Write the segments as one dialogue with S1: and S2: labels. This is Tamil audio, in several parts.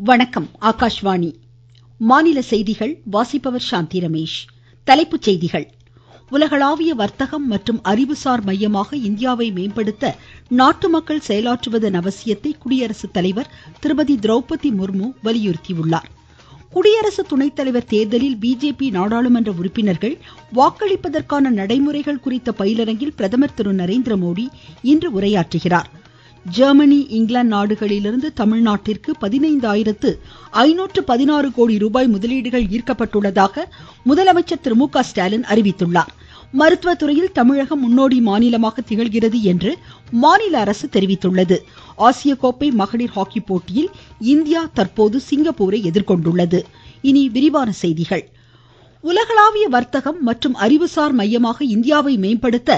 S1: வணக்கம். ஆகாஷ்வாணி மாநில செய்திகள் வாசிப்பவர் சாந்தி ரமேஷ். தலைப்புச் செய்திகள். உலகளாவிய வர்த்தகம் மற்றும் அறிவுசார் மையமாக இந்தியாவை மேம்படுத்த நாட்டு மக்கள் செயலாற்றுவதன் அவசியத்தை குடியரசுத் தலைவர் திருமதி திரௌபதி முர்மு வலியுறுத்தியுள்ளார். குடியரசு துணைத் தலைவர் தேர்தலில் பிஜேபி நாடாளுமன்ற உறுப்பினர்கள் வாக்களிப்பதற்கான நடைமுறைகள் குறித்த பயிலரங்கில் பிரதமர் திரு நரேந்திரமோடி இன்று உரையாற்றுகிறார். ஜெர்மனி, இங்கிலாந்து நாடுகளிலிருந்து தமிழ்நாட்டிற்கு 15,516 கோடி ரூபாய் முதலீடுகள் ஈர்க்கப்பட்டுள்ளதாக முதலமைச்சர் திரு மு.க. ஸ்டாலின் அறிவித்துள்ளார். மருத்துவத்துறையில் தமிழகம் முன்னோடி மாநிலமாக திகழ்கிறது என்று மாநில அரசு தெரிவித்துள்ளது. ஆசிய கோப்பை மகளிர் ஹாக்கி போட்டியில் இந்தியா தற்போது சிங்கப்பூரை எதிர்கொண்டுள்ளது. இனி விரிவான செய்திகள். உலகளாவிய வர்த்தகம் மற்றும் அறிவுசார் மையமாக இந்தியாவை மேம்படுத்த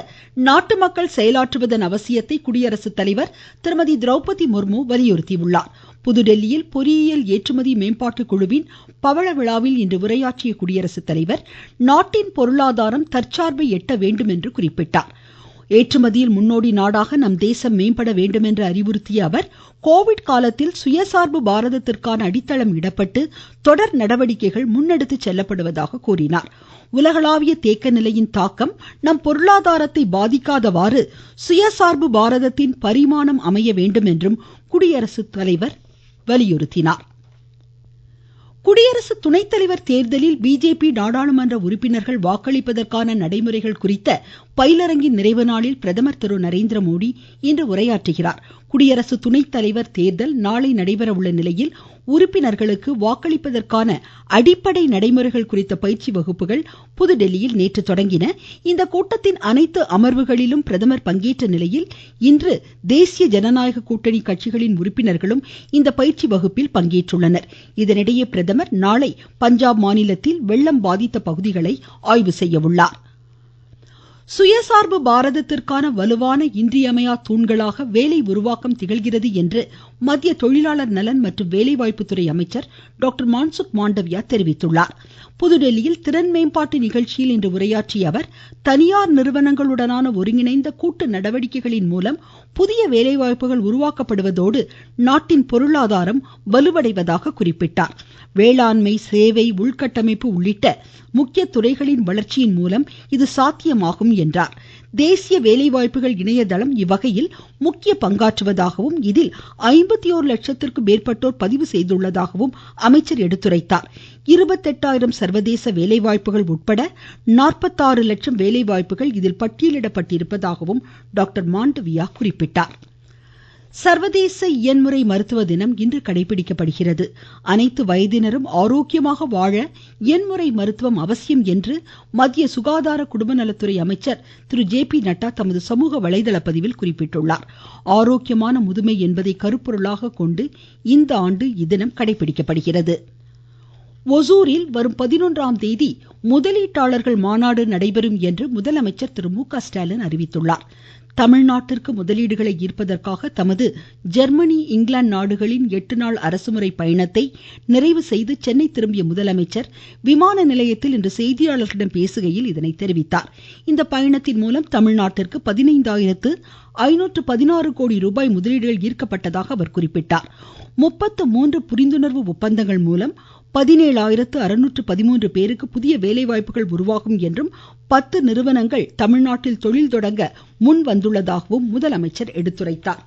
S1: நாட்டு மக்கள் செயலாற்றுவதன் அவசியத்தை குடியரசுத் தலைவர் திருமதி திரௌபதி முர்மு வலியுறுத்தியுள்ளார். புதுதில்லியில் பொறியியல் ஏற்றுமதி மேம்பாட்டு குழுவின் பவள விழாவில் இன்று உரையாற்றிய குடியரசுத் தலைவர் நாட்டின் பொருளாதாரம் தற்சார்பை எட்ட வேண்டும் என்று குறிப்பிட்டார். ஏற்றுமதியில் முன்னோடி நாடாக நம் தேசம் மேம்பட வேண்டும் என்று அறிவுறுத்திய அவர், கோவிட் காலத்தில் சுயசார்பு பாரதத்திற்கான அடித்தளம் இடப்பட்டு தொடர் நடவடிக்கைகள் முன்னெடுத்து செல்லப்படுவதாக கூறினார். உலகளாவிய தேக்க நிலையின் தாக்கம் நம் பொருளாதாரத்தை பாதிக்காதவாறு சுயசார்பு பாரதத்தின் பரிமாணம் அமைய வேண்டும் என்றும் குடியரசுத் தலைவர் வலியுறுத்தினார். குடியரசு துணைத் தலைவர் தேர்தலில் பிஜேபி நாடாளுமன்ற உறுப்பினர்கள் வாக்களிப்பதற்கான நடைமுறைகள் குறித்த பயிலரங்கின் நிறைவு நாளில் பிரதமர் திரு நரேந்திரமோடி இன்று உரையாற்றுகிறார். குடியரசு துணைத் தலைவர் தேர்தல் நாளை நடைபெற உள்ள நிலையில் உறுப்பினர்களுக்கு வாக்களிப்பதற்கான அடிப்படை நடைமுறைகள் குறித்த பயிற்சி வகுப்புகள் புதுதில்லியில் நேற்று தொடங்கின. இந்த கூட்டத்தின் அனைத்து அமர்வுகளிலும் பிரதமர் பங்கேற்ற நிலையில் இன்று தேசிய ஜனநாயக கூட்டணி கட்சிகளின் உறுப்பினர்களும் இந்த பயிற்சி வகுப்பில் பங்கேற்றுள்ளனர். இதனிடையே பிரதமர் நாளை பஞ்சாப் மாநிலத்தில் வெள்ளம் பாதித்த பகுதிகளை ஆய்வு செய்ய உள்ளார். சுயசார்பு பாரதத்திற்கான வலுவான இன்றியமையா தூண்களாக வேலை உருவாக்கம் திகழ்கிறது என்று மத்திய தொழிலாளர் நலன் மற்றும் வேலைவாய்ப்புத்துறை அமைச்சர் டாக்டர் மான்சுக் மாண்டவியா தெரிவித்துள்ளார். புதுதில்லியில் திறன் மேம்பாட்டு நிகழ்ச்சியில் இன்று உரையாற்றிய அவர், தனியார் நிறுவனங்களுடனான ஒருங்கிணைந்த கூட்டு நடவடிக்கைகளின் மூலம் புதிய வேலைவாய்ப்புகள் உருவாக்கப்படுவதோடு நாட்டின் பொருளாதாரம் வலுவடைவதாக குறிப்பிட்டார். வேளாண்மை, சேவை, உள்கட்டமைப்பு உள்ளிட்ட முக்கிய துறைகளின் வளர்ச்சியின் மூலம் இது சாத்தியமாகும் என்றார். தேசிய வேலைவாய்ப்புகள் இணையதளம் இவ்வகையில் முக்கிய பங்காற்றுவதாகவும் இதில் 51 லட்சத்திற்கும் மேற்பட்டோர் பதிவு செய்துள்ளதாகவும் அமைச்சர் எடுத்துரைத்தார். 28,000 சர்வதேச வேலைவாய்ப்புகள் உட்பட 46 லட்சம் வேலைவாய்ப்புகள் இதில் பட்டியலிடப்பட்டிருப்பதாகவும் டாக்டர் மாண்டவியா குறிப்பிட்டார். சர்வதேச இயன்முறை மருத்துவ தினம் இன்று கடைபிடிக்கப்படுகிறது. அனைத்து வயதினரும் ஆரோக்கியமாக வாழ இயன்முறை மருத்துவம் அவசியம் என்று மத்திய சுகாதார குடும்ப நலத்துறை அமைச்சர் திரு ஜே.பி. நட்டா தமது சமூக வலைதள பதிவில் குறிப்பிட்டுள்ளார். ஆரோக்கியமான முதுமை என்பதை கருப்பொருளாக கொண்டு இந்த ஆண்டு இத்தினம் கடைபிடிக்கப்படுகிறது. ஒசூரில் வரும் 11ஆம் தேதி முதலீட்டாளர்கள் மாநாடு நடைபெறும் என்று முதலமைச்சர் திரு மு.க. ஸ்டாலின் அறிவித்துள்ளார். தமிழ்நாட்டிற்கு முதலீடுகளை ஈர்ப்பதற்காக தமது ஜெர்மனி, இங்கிலாந்து நாடுகளின் 8 நாள் அரசுமுறை பயணத்தை நிறைவு செய்து சென்னை திரும்பிய முதலமைச்சர் விமான நிலையத்தில் இன்று செய்தியாளர்களிடம் பேசுகையில் இதனை தெரிவித்தார். இந்த பயணத்தின் மூலம் தமிழ்நாட்டிற்கு 15,516 கோடி ரூபாய் முதலீடுகள் ஈர்க்கப்பட்டதாக அவர் குறிப்பிட்டார். 33 புரிந்துணர்வு ஒப்பந்தங்கள் மூலம் 17,613 பேருக்கு புதிய வேலைவாய்ப்புகள் உருவாகும் என்றும் 10 நிறுவனங்கள் தமிழ்நாட்டில் தொழில் தொடங்க முன் வந்துள்ளதாகவும் முதலமைச்சர் எடுத்துரைத்தார்.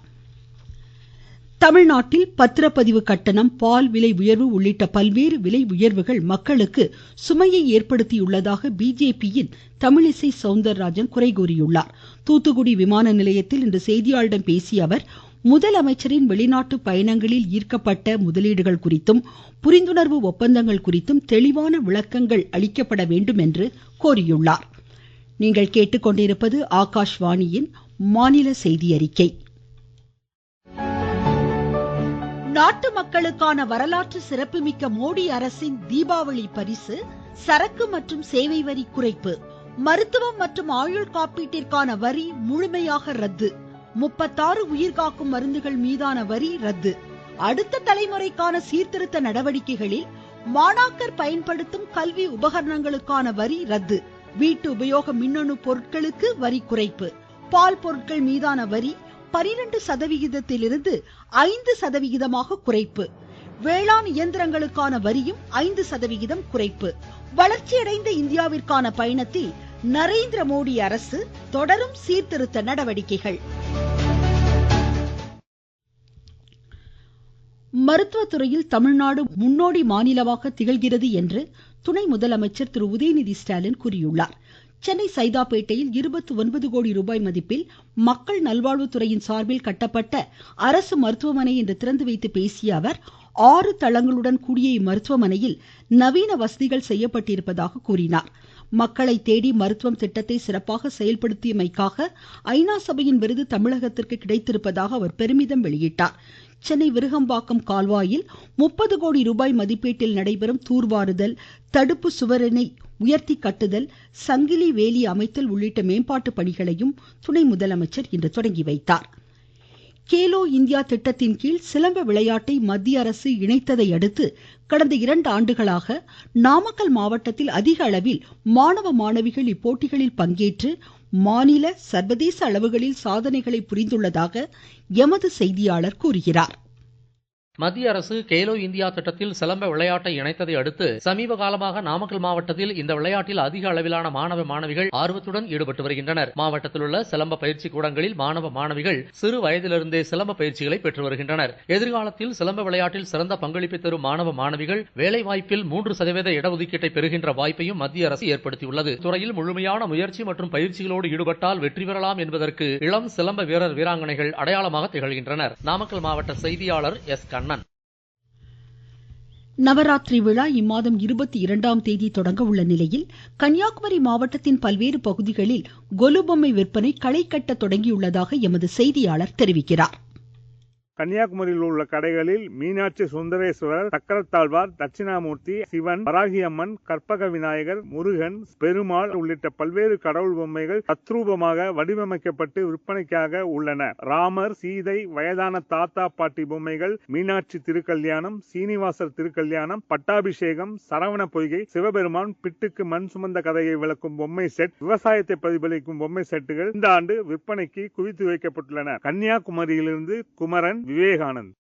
S1: தமிழ்நாட்டில் பத்திரப்பதிவு கட்டணம், பால் விலை உயர்வு உள்ளிட்ட பல்வேறு விலை உயர்வுகள் மக்களுக்கு சுமையை ஏற்படுத்தியுள்ளதாக பிஜேபியின் தமிழிசை சவுந்தரராஜன் குறை கூறியுள்ளார். தூத்துக்குடி விமான நிலையத்தில் இன்று செய்தியாளர்களிடம் பேசிய அவர், முதலமைச்சரின் வெளிநாட்டு பயணங்களில் ஈர்க்கப்பட்ட முதலீடுகள் குறித்தும் புரிந்துணர்வு ஒப்பந்தங்கள் குறித்தும் தெளிவான விளக்கங்கள் அளிக்கப்பட வேண்டும் என்று கோரியுள்ளார். நீங்கள் கேட்டுக்கொண்டிருப்பது ஆகாஷ்வாணியின் மாநில செய்தி அறிக்கை. நாட்டு மக்களுக்கான வரலாற்று சிறப்புமிக்க மோடி அரசின் தீபாவளி பரிசு சரக்கு மற்றும் சேவை வரி குறைப்பு. மருத்துவம் மற்றும் ஆயுள் காப்பீட்டிற்கான வரி முழுமையாக ரத்து. 36 உயிர்காக்கும் மருந்துகள் மீதான வரி ரத்து. அடுத்த தலைமுறைக்கான சீர்திருத்த நடவடிக்கைகளில் மாணாக்கர் பயன்படுத்தும் கல்வி உபகரணங்களுக்கான வரி ரத்து. வீட்டு உபயோக மின்னணு பொருட்களுக்கு வரி குறைப்பு. பால் பொருட்கள் மீதான வரி 12% 5% குறைப்பு. வேளாண் இயந்திரங்களுக்கான வரியும் 5% குறைப்பு. வளர்ச்சியடைந்த இந்தியாவிற்கான பயணத்தில் நரேந்திர மோடி அரசு தொடரும் சீர்திருத்த நடவடிக்கைகள். மருத்துவத்துறையில் தமிழ்நாடு முன்னோடி மாநிலமாக திகழ்கிறது என்று துணை முதலமைச்சர் திரு உதயநிதி ஸ்டாலின் கூறியுள்ளார். சென்னை சைதாப்பேட்டையில் 29 கோடி ரூபாய் மதிப்பில் மக்கள் நல்வாழ்வுத்துறையின் சார்பில் கட்டப்பட்ட அரசு மருத்துவமனை இன்று திறந்து வைத்து பேசிய அவர் 6 தளங்களுடன் கூடிய இம்மருத்துவமனையில் நவீன வசதிகள் செய்யப்பட்டிருப்பதாக கூறினார். மக்களை தேடி மருத்துவம் திட்டத்தை சிறப்பாக செயல்படுத்தியமைக்காக ஐநா சபையின் விருது தமிழகத்திற்கு கிடைத்திருப்பதாக அவர் பெருமிதம் வெளியிட்டார். சென்னை விருகம்பாக்கம் கால்வாயில் 30 கோடி ரூபாய் மதிப்பீட்டில் நடைபெறும் தூர்வாறுதல், தடுப்பு சுவரினை உயர்த்தி கட்டுதல், சங்கிலி வேலி அமைத்தல் உள்ளிட்ட மேம்பாட்டு பணிகளையும் துணை முதலமைச்சர் இன்று தொடங்கி வைத்தார். கேலோ இந்தியா திட்டத்தின் கீழ் சிலம்ப விளையாட்டை மத்திய அரசு இணைத்ததை அடுத்து கடந்த 2 ஆண்டுகளாக நாமக்கல் மாவட்டத்தில் அதிக அளவில் மாணவ மாணவிகள் இப்போட்டிகளில் பங்கேற்று மாநில சர்வதேச அளவுகளில் சாதனைகளை புரிந்துள்ளதாக எமது செய்தியாளர் கூறுகிறார்.
S2: மத்திய அரசு கேலோ இந்தியா திட்டத்தில் சிலம்ப விளையாட்டை இணைத்ததை அடுத்து சமீப காலமாக நாமக்கல் மாவட்டத்தில் இந்த விளையாட்டில் அதிக அளவிலான மாணவ மாணவிகள் ஆர்வத்துடன் ஈடுபட்டு வருகின்றனர். மாவட்டத்தில் உள்ள சிலம்ப பயிற்சி கூடங்களில் மாணவ மாணவிகள் சிறு வயதிலிருந்தே சிலம்ப பயிற்சிகளை பெற்று வருகின்றனர். எதிர்காலத்தில் சிலம்ப விளையாட்டில் சிறந்த பங்களிப்பை தரும் மாணவ மாணவிகள் வேலைவாய்ப்பில் 3% இடஒதுக்கீட்டை பெறுகின்ற வாய்ப்பையும் மத்திய அரசு ஏற்படுத்தியுள்ளது. துறையில் முழுமையான முயற்சி மற்றும் பயிற்சிகளோடு ஈடுபட்டால் வெற்றி பெறலாம் என்பதற்கு இளம் சிலம்ப வீரர் வீராங்கனைகள் அடையாளமாக திகழ்கின்றனர். நாமக்கல் மாவட்ட செய்தியாளர் எஸ். கண்ணன்.
S1: நவராத்திரி விழா இம்மாதம் 22ஆம் தேதி தொடங்க உள்ள நிலையில் கன்னியாகுமரி மாவட்டத்தின் பல்வேறு பகுதிகளில் கொலு பொம்மை விற்பனை களை கட்ட தொடங்கியுள்ளதாக எமது செய்தியாளர் தெரிவிக்கிறார்.
S3: கன்னியாகுமரியில் உள்ள கடைகளில் மீனாட்சி சுந்தரேஸ்வரர், சக்கரத்தாழ்வார், தட்சிணாமூர்த்தி, சிவன், வராகியம்மன், கற்பக விநாயகர், முருகன், பெருமாள் உள்ளிட்ட பல்வேறு கடவுள் பொம்மைகள் தத்ரூபமாக வடிவமைக்கப்பட்டு விற்பனைக்காக உள்ளன. ராமர், சீதை, வயதான தாத்தா பாட்டி பொம்மைகள், மீனாட்சி திருக்கல்யாணம், சீனிவாசர் திருக்கல்யாணம், பட்டாபிஷேகம், சரவண பொய்கை, சிவபெருமான், பிட்டுக்கு மண் சுமந்த கதையை விளக்கும் பொம்மை செட், விவசாயத்தை பிரதிபலிக்கும் பொம்மை செட்டுகள் இந்த ஆண்டு விற்பனைக்கு குவித்து வைக்கப்பட்டுள்ளன. கன்னியாகுமரியிலிருந்து குமரன், விவேகானந்த்.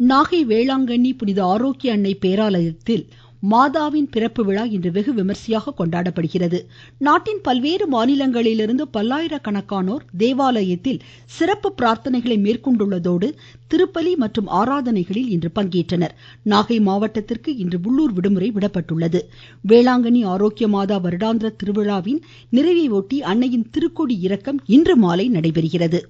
S1: நாகை வேளாங்கண்ணி புனித ஆரோக்கிய அன்னை பேராலயத்தில் மாதாவின் பிறப்பு விழா இன்று வெகு விமர்சையாக கொண்டாடப்படுகிறது. நாட்டின் பல்வேறு மாநிலங்களிலிருந்து பல்லாயிரக்கணக்கானோர் தேவாலயத்தில் சிறப்பு பிரார்த்தனைகளை மேற்கொண்டுள்ளதோடு திருப்பலி மற்றும் ஆராதனைகளில் இன்று பங்கேற்றனர். நாகை மாவட்டத்திற்கு இன்று உள்ளூர் விடுமுறை விடப்பட்டுள்ளது. வேளாங்கண்ணி ஆரோக்கிய மாதா வருடாந்திர திருவிழாவின் நிறைவை ஒட்டி அன்னையின் திருக்கொடி இறக்கம் இன்று மாலை நடைபெறுகிறது.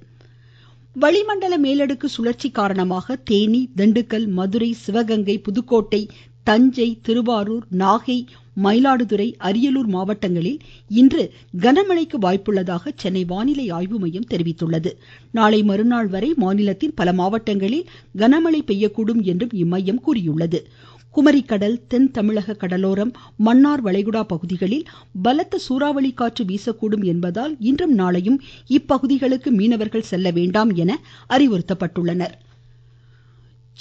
S1: வளிமண்டல மேலடுக்கு சுழற்சி காரணமாக தேனி, திண்டுக்கல், மதுரை, சிவகங்கை, புதுக்கோட்டை, தஞ்சை, திருவாரூர், நாகை, மயிலாடுதுறை, அரியலூர் மாவட்டங்களில் இன்று கனமழைக்கு வாய்ப்புள்ளதாக சென்னை வானிலை ஆய்வு மையம் தெரிவித்துள்ளது. நாளை மறுநாள் வரை மாநிலத்தின் பல மாவட்டங்களில் கனமழை பெய்யக்கூடும் என்றும் இம்மையம் கூறியுள்ளது. குமரிக்கடல், தென் தமிழக கடலோரம், மன்னார் வளைகுடா பகுதிகளில் பலத்த சூறாவளி காற்று வீசக்கூடும் என்பதால் இன்றும் நாளையும் இப்பகுதிகளுக்கு மீனவர்கள் செல்ல வேண்டாம் என அறிவுறுத்தப்பட்டுள்ளனர்.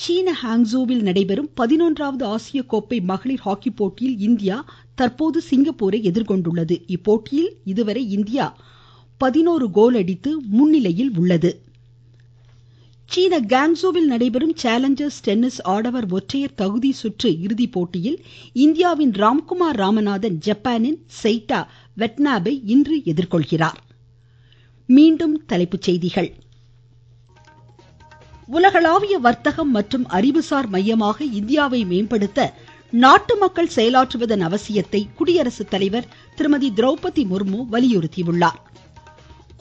S1: சீன ஹாங்ஸோவில் நடைபெறும் 11வது ஆசிய கோப்பை மகளிர் ஹாக்கி போட்டியில் இந்தியா தற்போது சிங்கப்பூரை எதிர்கொண்டுள்ளது. இப்போட்டியில் இதுவரை இந்தியா 11 கோல் அடித்து முன்னிலையில் உள்ளது. சீன காங்ஸோவில் நடைபெறும் சேலஞ்சர்ஸ் டென்னிஸ் ஆடவர் ஒற்றையர் தகுதி சுற்று இறுதி போட்டியில் இந்தியாவின் ராம்குமார் ராமநாதன் ஜப்பானின் சைட்டா வெட்னாபை இன்று எதிர்கொள்கிறார். மீண்டும் தலைப்புச் செய்திகள். உலகளாவிய வர்த்தகம் மற்றும் அறிவுசார் மையமாக இந்தியாவை மேம்படுத்த நாட்டு மக்கள் செயலாற்றுவதன் அவசியத்தை குடியரசுத் தலைவர் திருமதி திரௌபதி முர்மு வலியுறுத்தியுள்ளார்.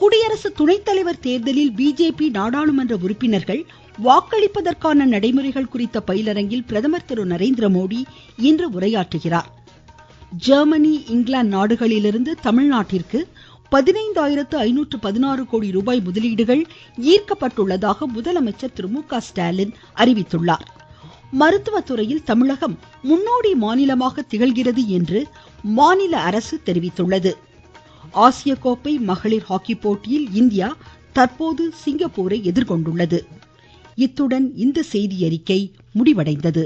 S1: குடியரசு துணைத் தலைவர் தேர்தலில் பிஜேபி நாடாளுமன்ற உறுப்பினர்கள் வாக்களிப்பதற்கான நடைமுறைகள் குறித்த பயிலரங்கில் பிரதமர் திரு நரேந்திர மோடி இன்று உரையாற்றுகிறார். ஜெர்மனி, இங்கிலாந்து நாடுகளிலிருந்து தமிழ்நாட்டிற்கு 15,516 கோடி ரூபாய் முதலீடுகள் ஈர்க்கப்பட்டுள்ளதாக முதலமைச்சர் திரு மு க ஸ்டாலின் அறிவித்துள்ளார். மருத்துவத்துறையில் தமிழகம் முன்னோடி மாநிலமாக திகழ்கிறது என்று மாநில அரசு தெரிவித்துள்ளது. ஆசிய கோப்பை மகளிர் ஹாக்கி போட்டியில் இந்தியா தற்போது சிங்கப்பூரை எதிர்கொண்டுள்ளது. இத்துடன் இந்த செய்தியறிக்கை முடிவடைந்தது.